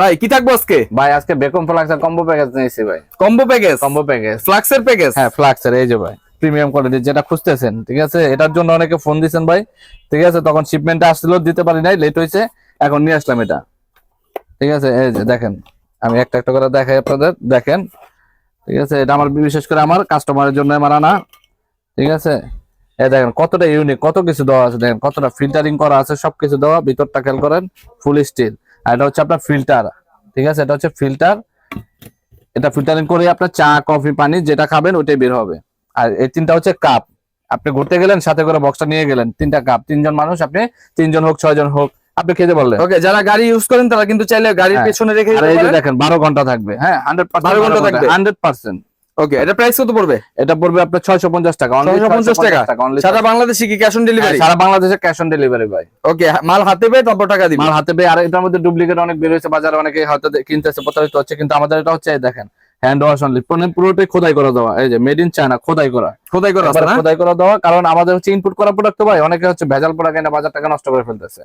ভাই কি থাকবো আজকে? ভাই আজকে বেকন ফ্লাক্সের কম্বো প্যাকেজ নিয়েছি ভাই। কম্বো প্যাকেজ, কম্বো প্যাকেজ, ফ্লাক্সের প্যাকেজ। হ্যাঁ ফ্লাক্সের, এই যে ভাই প্রিমিয়াম কোয়ালিটি যেটা খুঁজতেছেন, ঠিক আছে। এটার জন্য অনেকে ফোন দিয়েছেন ভাই, ঠিক আছে। তখন শিপমেন্টে আসছিল, দিতে পারি নাই, লেট হয়েছে, এখন নিয়ে আসলাম এটা, ঠিক আছে। এই যে দেখেন, আমি একটা একটা করে দেখাই আপনাদের, দেখেন, ঠিক আছে। এটা আমার বিশেষ করে আমার কাস্টমারের জন্য আমার আনা, ঠিক আছে। এই দেখেন কতটা ইউনিক, কত কিছু দেওয়া আছে, দেখেন কতটা ফিল্টারিং করা আছে, সবকিছু দেওয়া, ভিতরটা খেয়াল করেন ফুল স্টিল। আর এটা হচ্ছে আপনার ফিল্টার, ঠিক আছে, এটা হচ্ছে ফিল্টার। এটা ফিল্টারিং করে আপনার চা কফি পানি যেটা খাবেন ওইটাই বের হবে। আর এই তিনটা হচ্ছে কাপ, আপনি ঘুরতে গেলেন সাথে করে বক্সটা নিয়ে গেলেন, তিনটা কাপ, তিনজন মানুষ, আপনি তিনজন হোক 6 জন হোক, আপনি খেতে বললেন। ওকে, যারা গাড়ি ইউজ করেন তারা কিন্তু চাইলে গাড়ির হ্যাঁ। পেছনে রেখে আর দিতে এই যে পারেন। দেখেন 12 ঘন্টা থাকবে, হ্যাঁ 100% 12 ঘন্টা থাকবে। 100%। ওকে, এটা প্রাইস কত পড়বে? এটা পড়বে আপনার 650 টাকা, only 650 টাকা। 650 only সারা বাংলাদেশে কি ক্যাশ অন ডেলিভারি? সারা বাংলাদেশে ক্যাশ অন ডেলিভারি ভাই। ওকে, মাল হাতে পেয়ে তারপর টাকা দিবেন। মাল হাতে পেয়ে। আর এটার মধ্যে ডুপ্লিকেট অনেক বের হয়েছে বাজারে, অনেকে হয়তো কিনতেছে, প্রতারিত হচ্ছে, কিন্তু আমাদের এটা হচ্ছে এই দেখেন হ্যান্ড ওয়াশ অনলি, পুরোটাই খোদাই করা দেওয়া, এই যে মেড ইন চায়না, খোদাই করা, খোদাই করা আছে একবারে না? খোদাই করা দেওয়া। কারণ আমাদের হচ্ছে ইনপুট করা প্রোডাক্ট তো ভাই, অনেকে হচ্ছে ভেজাল প্রোডাক্ট এনে বাজার টাকা নষ্ট করে ফেলতেছে।